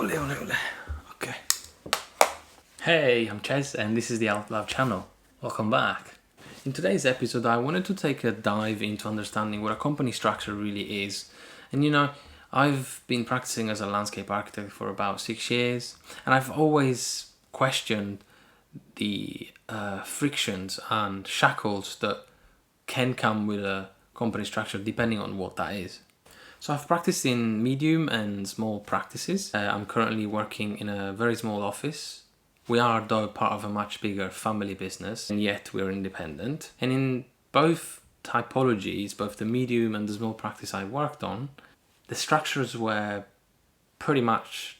Ole. Okay. Hey, I'm Ches and this is the Out Loud channel. Welcome back. In today's episode, I wanted to take a dive into understanding what a company structure really is. And I've been practicing as a landscape architect for about 6 years, and I've always questioned the frictions and shackles that can come with a company structure depending on what that is. So I've practiced in medium and small practices. I'm currently working in a very small office. We are though part of a much bigger family business, and yet we're independent. And in both typologies, both the medium and the small practice I worked on, the structures were pretty much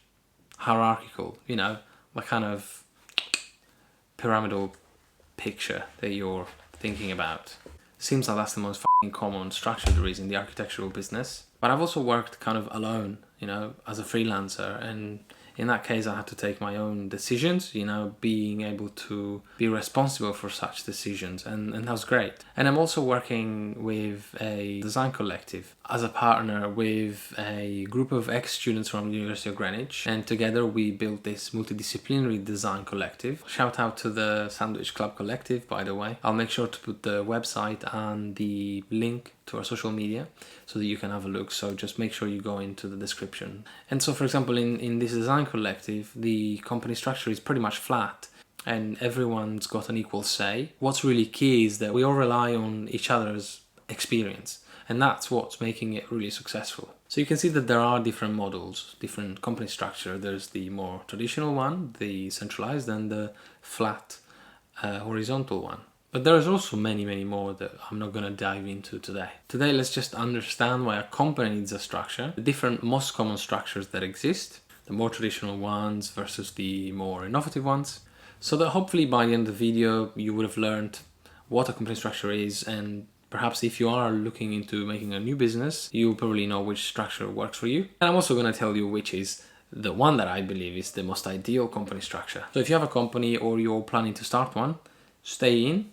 hierarchical, like kind of pyramidal picture that you're thinking about. Seems like that's the most common structure there is in the architectural business. But I've also worked kind of alone, as a freelancer, and in that case I had to take my own decisions, being able to be responsible for such decisions, and that was great. And I'm also working with a design collective as a partner with a group of ex-students from the University of Greenwich, and together we built this multidisciplinary design collective. Shout out to the Sandwich Club Collective, by the way. I'll make sure to put the website and the link to our social media so that you can have a look, so just make sure you go into the description. And so, for example, in this design collective, the company structure is pretty much flat and everyone's got an equal say. What's really key is that we all rely on each other's experience, and that's what's making it really successful. So you can see that there are different models, different company structure. There's the more traditional one, the centralized, and the flat horizontal one. But there's also many, many more that I'm not going to dive into today. Today, let's just understand why a company needs a structure, the different most common structures that exist, the more traditional ones versus the more innovative ones, so that hopefully by the end of the video, you would have learned what a company structure is, and perhaps if you are looking into making a new business, you probably know which structure works for you. And I'm also going to tell you which is the one that I believe is the most ideal company structure. So if you have a company or you're planning to start one, stay in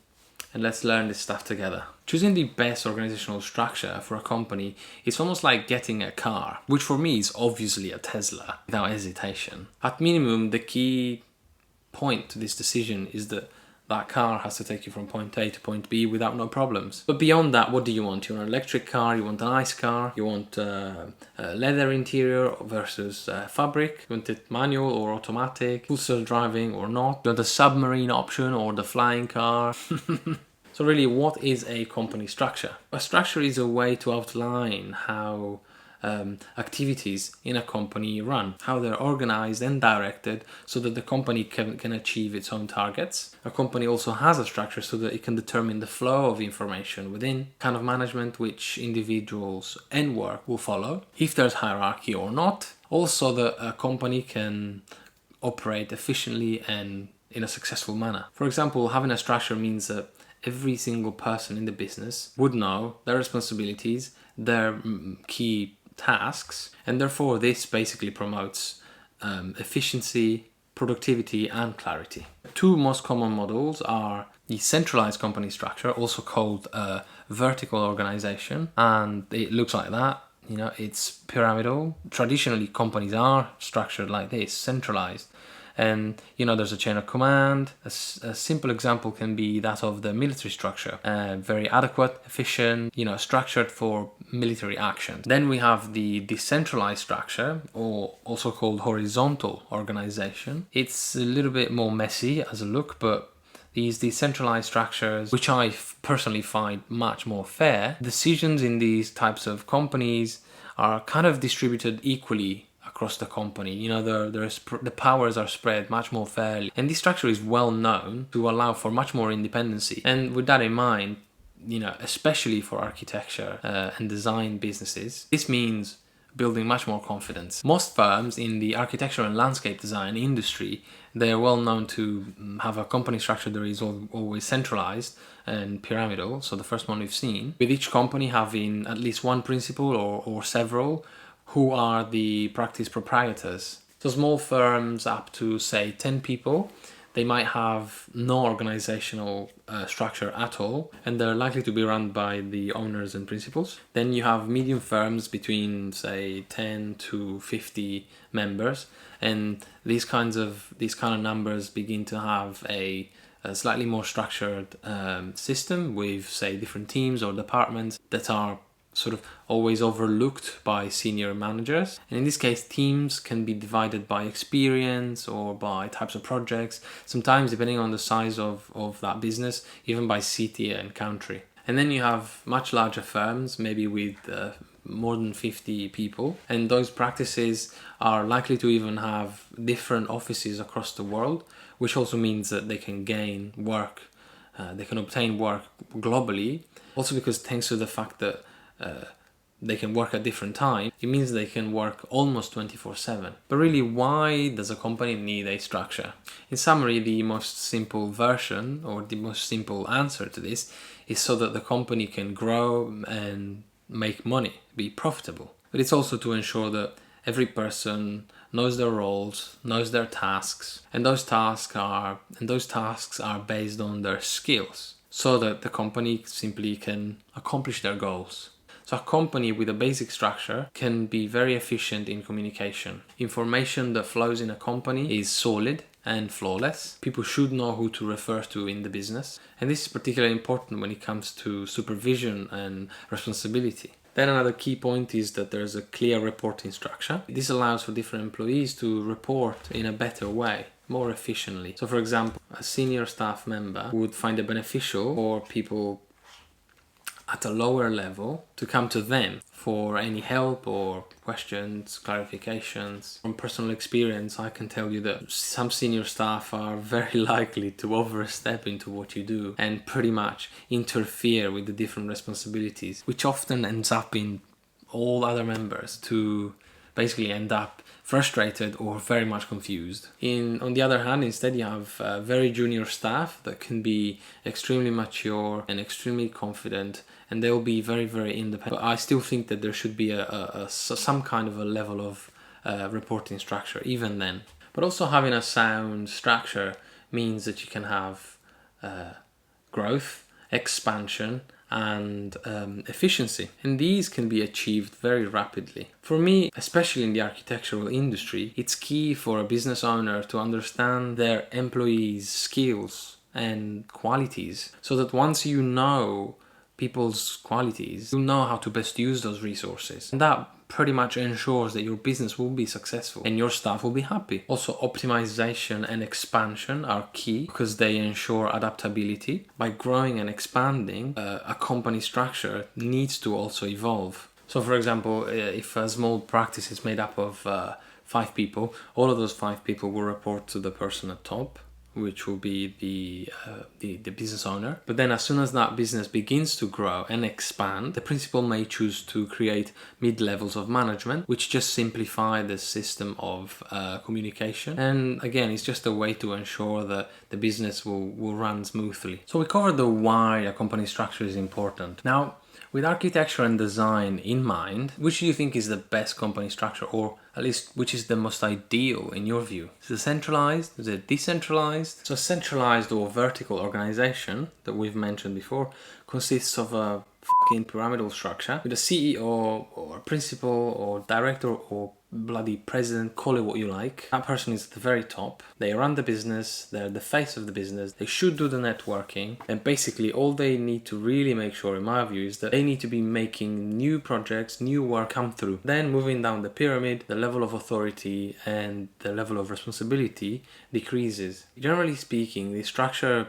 and let's learn this stuff together. Choosing the best organizational structure for a company is almost like getting a car, which for me is obviously a Tesla, without hesitation. At minimum, the key point to this decision is that that car has to take you from point A to point B without no problems. But beyond that, what do you want? You want an electric car, you want an ICE car, you want a leather interior versus fabric, you want it manual or automatic, full self-driving or not, you want the submarine option or the flying car. So really, what is a company structure? A structure is a way to outline how activities in a company run, how they're organized and directed so that the company can achieve its own targets. A company also has a structure so that it can determine the flow of information within, kind of management which individuals and work will follow, if there's hierarchy or not. Also, that a company can operate efficiently and in a successful manner. For example, having a structure means that every single person in the business would know their responsibilities, their key tasks, and therefore this basically promotes efficiency, productivity, and clarity. Two most common models are the centralized company structure, also called vertical organization, and it looks like that. It's pyramidal. Traditionally, companies are structured like this, centralized. And there's a chain of command. A simple example can be that of the military structure. Very adequate, efficient, structured for military actions. Then we have the decentralized structure, or also called horizontal organization. It's a little bit more messy as a look, but these decentralized structures, which I personally find much more fair, decisions in these types of companies are kind of distributed equally across the company. The powers are spread much more fairly, and this structure is well known to allow for much more independency. And with that in mind, especially for architecture and design businesses, this means building much more confidence. Most firms in the architecture and landscape design industry, they are well known to have a company structure that is always centralized and pyramidal, so the first one we've seen, with each company having at least one principal or several who are the practice proprietors. So small firms up to, say, 10 people, they might have no organizational structure at all, and they're likely to be run by the owners and principals. Then you have medium firms between, say, 10 to 50 members, and these kind of numbers begin to have a slightly more structured system with, say, different teams or departments that are sort of always overlooked by senior managers. And in this case, teams can be divided by experience or by types of projects, sometimes depending on the size of that business, even by city and country. And then you have much larger firms, maybe with more than 50 people, and those practices are likely to even have different offices across the world, which also means that they can gain work, they can obtain work globally. Also because thanks to the fact that they can work at different times, it means they can work almost 24/7. But really, why does a company need a structure? In summary, the most simple version, or the most simple answer to this, is so that the company can grow and make money, be profitable. But it's also to ensure that every person knows their roles, knows their tasks, and those tasks are based on their skills, so that the company simply can accomplish their goals. So a company with a basic structure can be very efficient in communication. Information that flows in a company is solid and flawless. People should know who to refer to in the business. And this is particularly important when it comes to supervision and responsibility. Then another key point is that there's a clear reporting structure. This allows for different employees to report in a better way, more efficiently. So for example, a senior staff member would find it beneficial for people at a lower level to come to them for any help or questions, clarifications. From personal experience, I can tell you that some senior staff are very likely to overstep into what you do and pretty much interfere with the different responsibilities, which often ends up in all other members to basically end up frustrated or very much confused. On the other hand, instead you have very junior staff that can be extremely mature and extremely confident, and they'll be very, very independent. But I still think that there should be some kind of a level of reporting structure even then. But also having a sound structure means that you can have growth, expansion, and efficiency, and these can be achieved very rapidly. For me, especially in the architectural industry, it's key for a business owner to understand their employees' skills and qualities, so that once you know people's qualities, you know how to best use those resources, and that pretty much ensures that your business will be successful and your staff will be happy. Also, optimization and expansion are key because they ensure adaptability. By growing and expanding, a company structure needs to also evolve. So for example, if a small practice is made up of 5 people, all of those 5 people will report to the person at top, which will be the business owner. But then as soon as that business begins to grow and expand, the principal may choose to create mid-levels of management, which just simplify the system of communication. And again, it's just a way to ensure that the business will run smoothly. So we covered the why a company structure is important. Now, with architecture and design in mind, which do you think is the best company structure, or at least which is the most ideal in your view? Is it centralized? Is it decentralized? So centralized or vertical organization that we've mentioned before consists of a fucking pyramidal structure with a CEO or a principal or director or bloody president, call it what you like. That person is at the very top. They run the business, they're the face of the business, they should do the networking, and basically all they need to really make sure, in my view, is that they need to be making new projects, new work come through. Then moving down the pyramid, the level of authority and the level of responsibility decreases. Generally speaking, the structure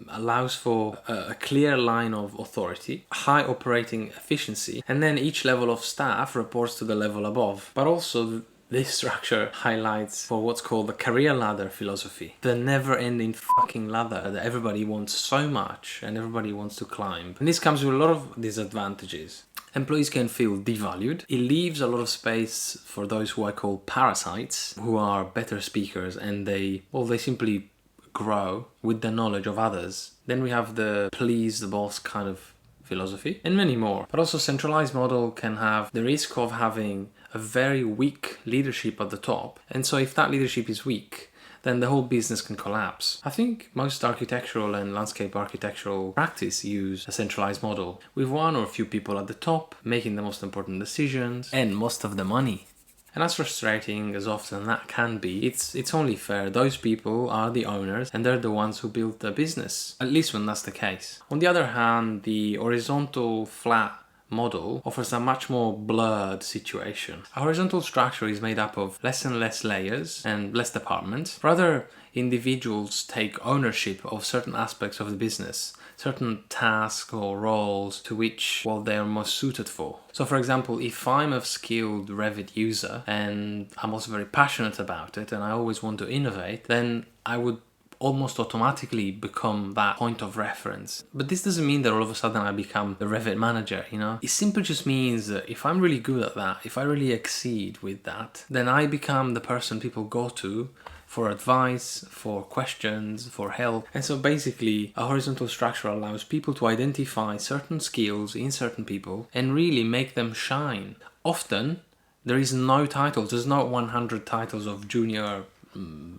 allows for a clear line of authority, high operating efficiency, and then each level of staff reports to the level above. But also this structure highlights for what's called the career ladder philosophy, the never-ending fucking ladder that everybody wants so much and everybody wants to climb. And this comes with a lot of disadvantages. Employees can feel devalued. It leaves a lot of space for those who I call parasites, who are better speakers, and they simply grow with the knowledge of others. Then we have the please the boss kind of philosophy, and many more. But also centralized model can have the risk of having a very weak leadership at the top. And so if that leadership is weak, then the whole business can collapse. I think most architectural and landscape architectural practice use a centralized model, with one or a few people at the top making the most important decisions and most of the money. And as frustrating as often that can be, it's only fair. Those people are the owners and they're the ones who build the business, at least when that's the case. On the other hand, the horizontal flat model offers a much more blurred situation. A horizontal structure is made up of less and less layers and less departments. Rather, individuals take ownership of certain aspects of the business, certain tasks or roles to which, well, they are most suited for. So for example, if I'm a skilled Revit user and I'm also very passionate about it and I always want to innovate, then I would almost automatically become that point of reference. But this doesn't mean that all of a sudden I become the Revit manager, you know? It simply just means that if I'm really good at that, if I really exceed with that, then I become the person people go to for advice, for questions, for help. And so basically, a horizontal structure allows people to identify certain skills in certain people and really make them shine. Often, there is no titles. There's not 100 titles of junior,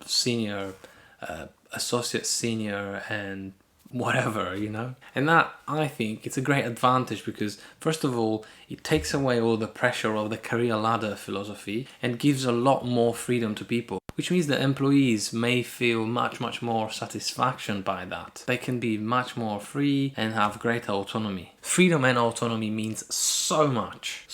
senior, associate, senior, and whatever, you know? And that, I think, it's a great advantage because, first of all, it takes away all the pressure of the career ladder philosophy and gives a lot more freedom to people, which means that employees may feel much more satisfaction by that. They can be much more free and have greater autonomy. Freedom and autonomy means so much.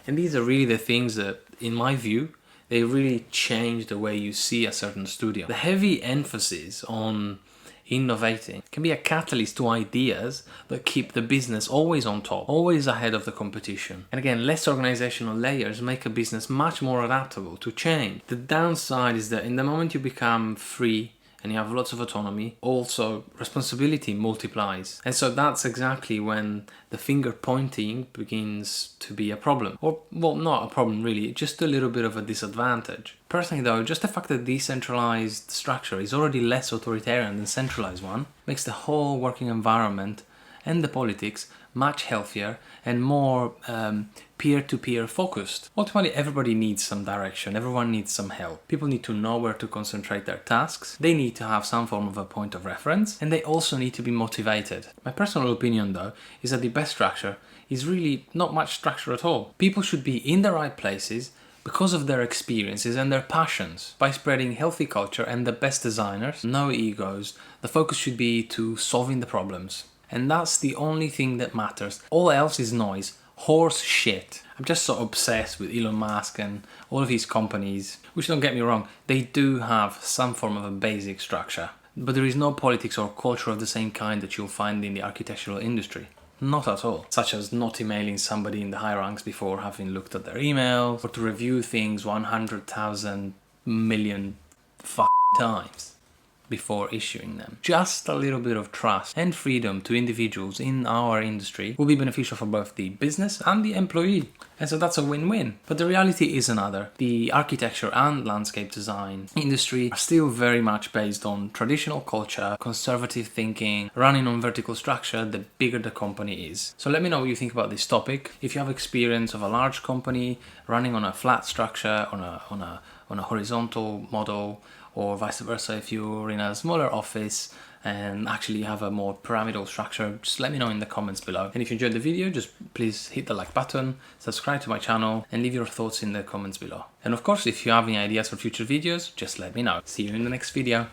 And these are really the things that, in my view, they really change the way you see a certain studio. The heavy emphasis on innovating can be a catalyst to ideas that keep the business always on top, always ahead of the competition. And again, less organizational layers make a business much more adaptable to change. The downside is that in the moment you become free and you have lots of autonomy, also responsibility multiplies. And so that's exactly when the finger pointing begins to be a problem. Or, well, not a problem really, just a little bit of a disadvantage. Personally though, just the fact that decentralized structure is already less authoritarian than centralized one makes the whole working environment and the politics much healthier and more peer-to-peer focused. Ultimately, everybody needs some direction, everyone needs some help. People need to know where to concentrate their tasks, they need to have some form of a point of reference, and they also need to be motivated. My personal opinion though is that the best structure is really not much structure at all. People should be in the right places because of their experiences and their passions. By spreading healthy culture and the best designers, no egos, the focus should be to solving the problems. And that's the only thing that matters. All else is noise, horse shit. I'm just so obsessed with Elon Musk and all of his companies, which, don't get me wrong, they do have some form of a basic structure. But there is no politics or culture of the same kind that you'll find in the architectural industry. Not at all. Such as not emailing somebody in the high ranks before having looked at their email, or to review things 100,000 million times before issuing them. Just a little bit of trust and freedom to individuals in our industry will be beneficial for both the business and the employee. And so that's a win-win. But the reality is another. The architecture and landscape design industry are still very much based on traditional culture, conservative thinking, running on vertical structure the bigger the company is. So let me know what you think about this topic. If you have experience of a large company running on a flat structure, on a horizontal model, or vice versa, if you're in a smaller office and actually have a more pyramidal structure, just let me know in the comments below. And if you enjoyed the video, just please hit the like button, subscribe to my channel, and leave your thoughts in the comments below. And of course, if you have any ideas for future videos, just let me know. See you in the next video.